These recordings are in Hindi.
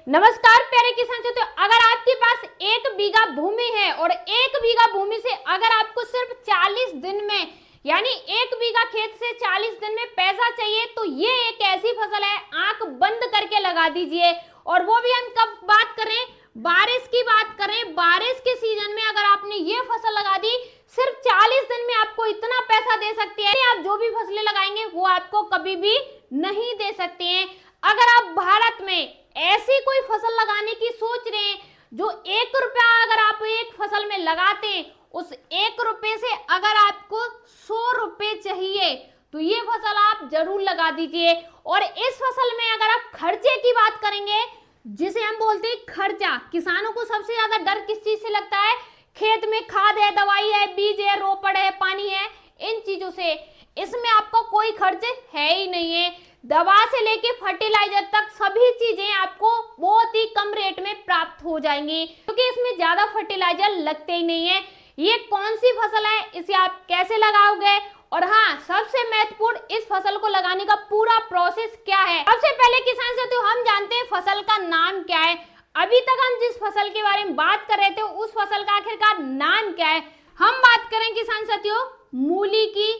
नमस्कार प्यारे किसान साथियों, अगर आपके पास 1 बीघा भूमि है और 1 बीघा भूमि से अगर आपको सिर्फ 40 दिन में यानी 1 बीघा खेत से 40 दिन में पैसा चाहिए तो ये एक ऐसी फसल है, आंख बंद करके लगा दीजिए। और वो भी हम कब बात करें, बारिश की बात करें। बारिश के सीजन में अगर आपने ये फसल लगा दी, सिर्फ 40 दिन में आपको इतना पैसा दे सकती है। आप जो भी फसलें लगाएंगे वो आपको कभी भी नहीं दे सकते हैं। अगर आप भारत में ऐसी कोई फसल लगाने की सोच रहे हैं जो 1 रुपया अगर आप एक फसल में लगाते हैं, उस 1 रुपये से अगर आपको 100 रुपये चाहिए तो ये फसल आप जरूर लगा दीजिए। और इस फसल में अगर आप खर्चे की बात करेंगे, जिसे हम बोलते हैं खर्चा, किसानों को सबसे ज्यादा डर किस चीज से लगता है? खेत में खाद है, दवाई है, बीज है, रोपड़ है, पानी है, इन चीजों से। इसमें आपको कोई खर्च है ही नहीं है। दवा से लेके फर्टिलाइजर तक सभी चीजें आपको बहुत ही कम रेट में प्राप्त हो जाएंगी, क्योंकि इसमें ज्यादा फर्टिलाइजर लगते ही नहीं है। ये कौन सी फसल है, इसे आप कैसे लगाओगे, और हाँ, सबसे महत्वपूर्ण, इस फसल को लगाने का पूरा प्रोसेस क्या है। सबसे पहले किसान साथियों, हम जानते हैं फसल का नाम क्या है। अभी तक हम जिस फसल के बारे में बात कर रहे थे, उस फसल का आखिरकार नाम क्या है? हम बात करें किसान साथियों मूली की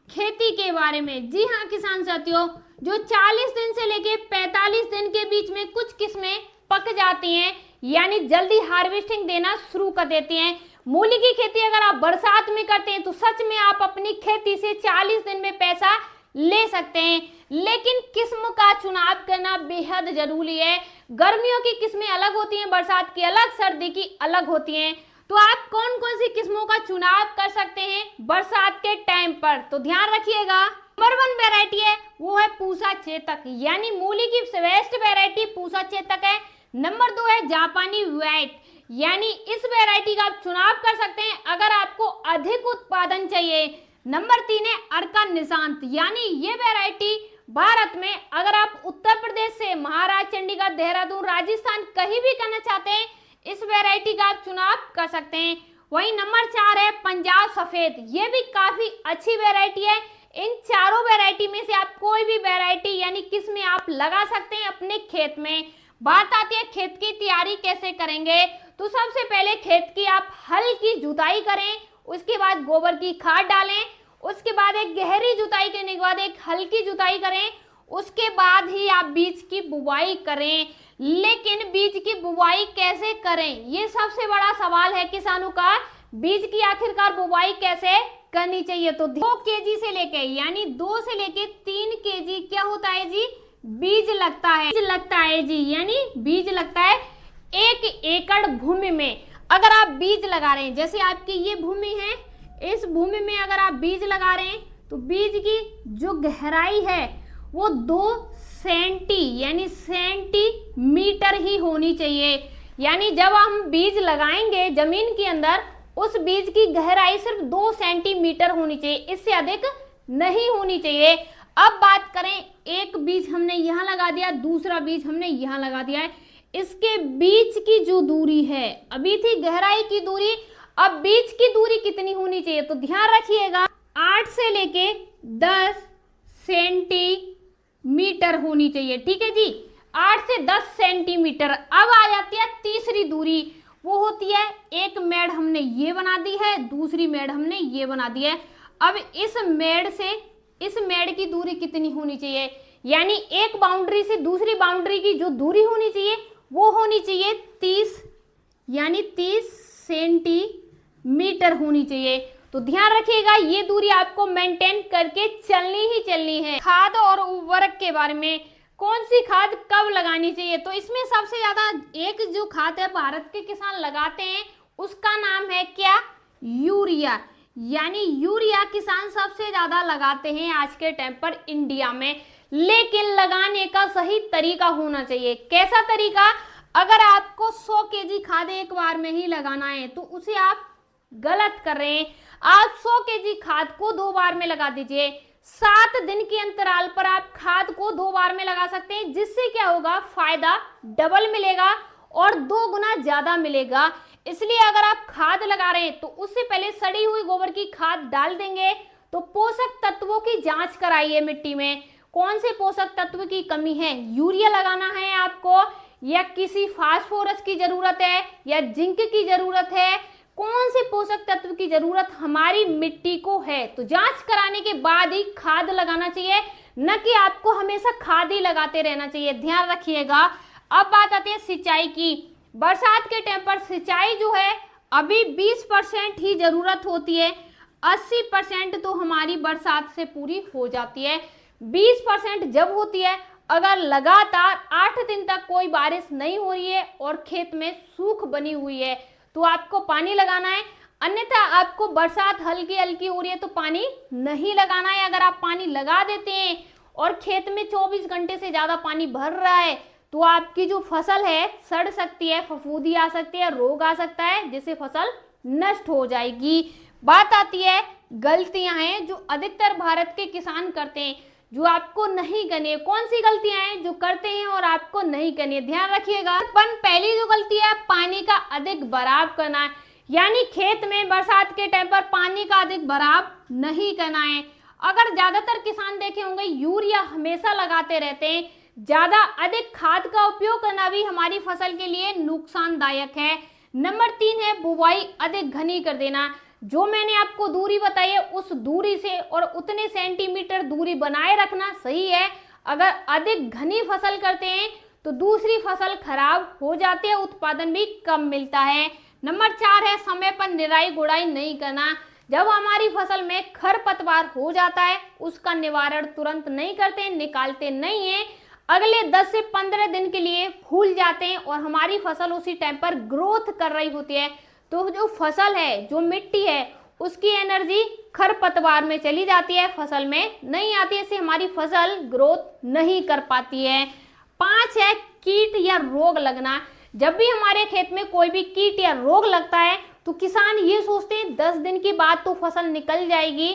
खेती के बारे में। जी हाँ किसान साथियों, जो 40 दिन से लेके 45 दिन के बीच में कुछ किस्में पक जाती हैं, यानी जल्दी हार्वेस्टिंग देना शुरू कर देती हैं। मूली की खेती अगर आप बरसात में करते हैं तो सच में आप अपनी खेती से 40 दिन में पैसा ले सकते हैं। लेकिन किस्म का चुनाव करना बेहद जरूरी है। गर्मियों की किस्में अलग होती हैं, बरसात की अलग, सर्दी की अलग होती हैं। तो आप कौन कौन सी किस्मों का चुनाव कर सकते हैं बरसात के टाइम पर, तो ध्यान रखिएगा। नंबर 1 वेराइटी है वो है पूसा चेतक, यानी मूली की बेस्ट वेराइटी पूसा चेतक है। नंबर 2 है जापानी व्हाइट, यानी इस वेराइटी का आप चुनाव कर सकते हैं अगर आपको अधिक उत्पादन चाहिए। नंबर 3 है अर्का निशांत, यानी ये वेराइटी भारत में अगर आप उत्तर प्रदेश से महाराष्ट्र, चंडीगढ़, देहरादून, राजस्थान कहीं भी करना चाहते हैं, इस वेराइटी का आप चुनाव कर सकते हैं। वही नंबर 4 है पंजाब सफेद, ये भी काफी अच्छी वेराइटी है। इन चारों वेराइटी में से आप कोई भी वेराइटी यानी किस्में आप लगा सकते हैं अपने खेत में। बात आती है खेत की तैयारी कैसे करेंगे, तो सबसे पहले खेत की आप हल की जुताई करें, उसके बाद गोबर की खाद डालें, उसके बाद एक गहरी जुताई करने के बाद एक हल्की जुताई करें, उसके बाद ही आप बीज की बुवाई करें। लेकिन बीज की बुवाई कैसे करें, ये सबसे बड़ा सवाल है किसानों का। बीज की आखिरकार बुवाई कैसे करनी चाहिए, तो 2 केजी से लेके यानी 2 से लेके 3 केजी क्या होता है जी, बीज लगता है। बीज लगता है जी, यानी बीज लगता है 1 एकड़ भूमि में। अगर आप बीज लगा रहे हैं, जैसे आपकी ये भूमि है, इस भूमि में अगर आप बीज लगा रहे हैं तो बीज की जो गहराई है वो 2 यानी सेंटीमीटर ही होनी चाहिए। यानी जब हम बीज लगाएंगे जमीन के अंदर, उस बीज की गहराई सिर्फ 2 सेंटीमीटर होनी चाहिए, इससे अधिक नहीं होनी चाहिए। अब बात करें, एक बीज हमने यहाँ लगा दिया, दूसरा बीज हमने यहाँ लगा दिया है, इसके बीच की जो दूरी है, अभी थी गहराई की दूरी, अब बीज की दूरी कितनी होनी चाहिए, तो ध्यान रखिएगा 8 से लेके 10 सेंटीमीटर होनी चाहिए। ठीक है जी, 8 से 10 सेंटीमीटर। अब आ जाती है तीसरी दूरी, वो होती है एक मेड़ हमने ये बना दी है, दूसरी मेड़ हमने ये बना दी है। अब इस मेड़ से इस मेड़ की दूरी कितनी होनी चाहिए, यानी एक बाउंड्री से दूसरी बाउंड्री की जो दूरी होनी चाहिए वो होनी चाहिए 30, यानी 30 सेंटीमीटर होनी चाहिए। तो ध्यान रखिएगा ये दूरी आपको मेंटेन करके चलनी ही चलनी है। खाद और उर्वरक के बारे में, कौन सी खाद कब लगानी चाहिए, तो इसमें सबसे ज्यादा एक जो खाद है भारत के किसान लगाते हैं उसका नाम है क्या, यूरिया। यानी यूरिया किसान सबसे ज्यादा लगाते हैं आज के टाइम पर इंडिया में। लेकिन लगाने का सही तरीका होना चाहिए। कैसा तरीका, अगर आपको 100 केजी खाद एक बार में ही लगाना है तो उसे आप गलत कर रहे हैं। आप 100 केजी खाद को 2 बार में लगा दीजिए। 7 दिन के अंतराल पर आप खाद को 2 बार में लगा सकते हैं, जिससे क्या होगा, फायदा डबल मिलेगा और 2 गुना ज्यादा मिलेगा। इसलिए अगर आप खाद लगा रहे हैं तो उससे पहले सड़ी हुई गोबर की खाद डाल देंगे। तो पोषक तत्वों की जांच कराइए, मिट्टी में कौन से पोषक तत्व की कमी है। यूरिया लगाना है आपको या किसी फास्फोरस की जरूरत है या जिंक की जरूरत है, कौन से पोषक तत्व की जरूरत हमारी मिट्टी को है। तो जांच कराने के बाद ही खाद लगाना चाहिए, न कि आपको हमेशा खाद ही लगाते रहना चाहिए, ध्यान रखिएगा। अब बात आती है सिंचाई की। बरसात के टाइम पर सिंचाई जो है अभी 20% ही जरूरत होती है, 80% तो हमारी बरसात से पूरी हो जाती है। 20% जब होती है अगर लगातार 8 दिन तक कोई बारिश नहीं हो रही है और खेत में सूख बनी हुई है तो आपको पानी लगाना है, अन्यथा आपको बरसात हल्की हल्की हो रही है तो पानी नहीं लगाना है। अगर आप पानी लगा देते हैं और खेत में 24 घंटे से ज्यादा पानी भर रहा है तो आपकी जो फसल है सड़ सकती है, फफूंदी आ सकती है, रोग आ सकता है, जिससे फसल नष्ट हो जाएगी। बात आती है गलतियां हैं जो अधिकतर भारत के किसान करते हैं, जो आपको नहीं करनी है। कौन सी गलतियां हैं जो करते हैं और आपको नहीं करनी है, ध्यान रखिएगा। पहली जो गलती है पानी का अधिक बहाव करना है, यानी खेत में बरसात के टाइम पर पानी का अधिक बहाव नहीं करना है। अगर ज्यादातर किसान देखे होंगे यूरिया हमेशा लगाते रहते हैं, ज्यादा अधिक खाद का उपयोग करना भी हमारी फसल के लिए नुकसानदायक है। नंबर 3 है बुवाई अधिक घनी कर देना। जो मैंने आपको दूरी बताई है उस दूरी से और उतने सेंटीमीटर दूरी बनाए रखना सही है। अगर अधिक घनी फसल करते हैं तो दूसरी फसल खराब हो जाती है, उत्पादन भी कम मिलता है। नंबर 4 है समय पर निराई गुड़ाई नहीं करना। जब हमारी फसल में खरपतवार हो जाता है उसका निवारण तुरंत नहीं करते, निकालते नहीं है, अगले 10 से 15 दिन के लिए भूल जाते हैं और हमारी फसल उसी टाइम पर ग्रोथ कर रही होती है, तो जो फसल है, जो मिट्टी है, उसकी एनर्जी खरपतवार में चली जाती है, फसल में नहीं आती है, इससे हमारी फसल ग्रोथ नहीं कर पाती है। 5 है कीट या रोग लगना। जब भी हमारे खेत में कोई भी कीट या रोग लगता है तो किसान ये सोचते हैं 10 दिन के बाद तो फसल निकल जाएगी,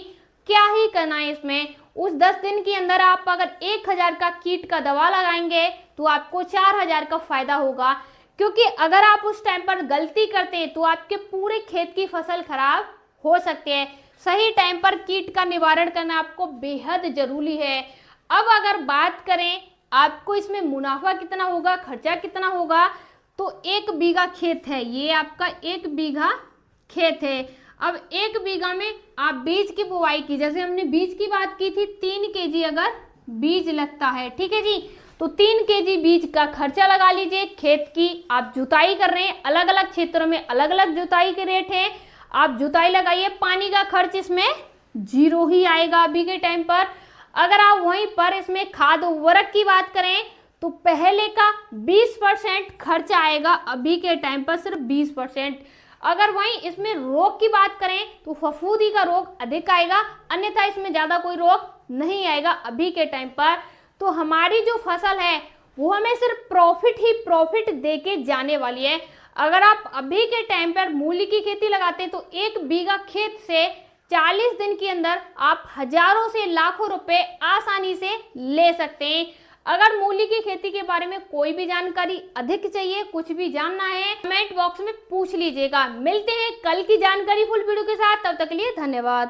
क्या ही करना है इसमें। उस 10 दिन के अंदर आप अगर 1000 का कीट का दवा लगाएंगे तो आपको 4000 का फायदा होगा, क्योंकि अगर आप उस टाइम पर गलती करते हैं तो आपके पूरे खेत की फसल खराब हो सकती है। सही टाइम पर कीट का निवारण करना आपको बेहद जरूरी है। अब अगर बात करें आपको इसमें मुनाफा कितना होगा, खर्चा कितना होगा, तो 1 बीघा खेत है, ये आपका 1 बीघा खेत है। अब 1 बीघा में आप बीज की बुवाई की, जैसे हमने बीज की बात की थी, 3 केजी अगर बीज लगता है, ठीक है जी, तो 3 केजी बीज का खर्चा लगा लीजिए। खेत की आप जुताई कर रहे हैं, अलग अलग क्षेत्रों में अलग अलग जुताई के रेट है, आप जुताई लगाइए। पानी का खर्च इसमें 0 ही आएगा अभी के टाइम पर। अगर आप वहीं पर इसमें खाद उर्वरक की बात करें तो पहले का 20% खर्च आएगा, अभी के टाइम पर सिर्फ 20%। अगर वहीं इसमें रोग की बात करें तो फफूंदी का रोग अधिक आएगा, अन्यथा इसमें ज्यादा कोई रोग नहीं आएगा अभी के टाइम पर। तो हमारी जो फसल है वो हमें सिर्फ प्रॉफिट ही प्रॉफिट देके जाने वाली है। अगर आप अभी के टाइम पर मूली की खेती लगाते हैं तो 1 बीघा खेत से 40 दिन के अंदर आप हजारों से लाखों रुपए आसानी से ले सकते हैं। अगर मूली की खेती के बारे में कोई भी जानकारी अधिक चाहिए, कुछ भी जानना है, कमेंट बॉक्स में पूछ लीजिएगा। मिलते हैं कल की जानकारी फुल वीडियो के साथ, तब तक के लिए धन्यवाद।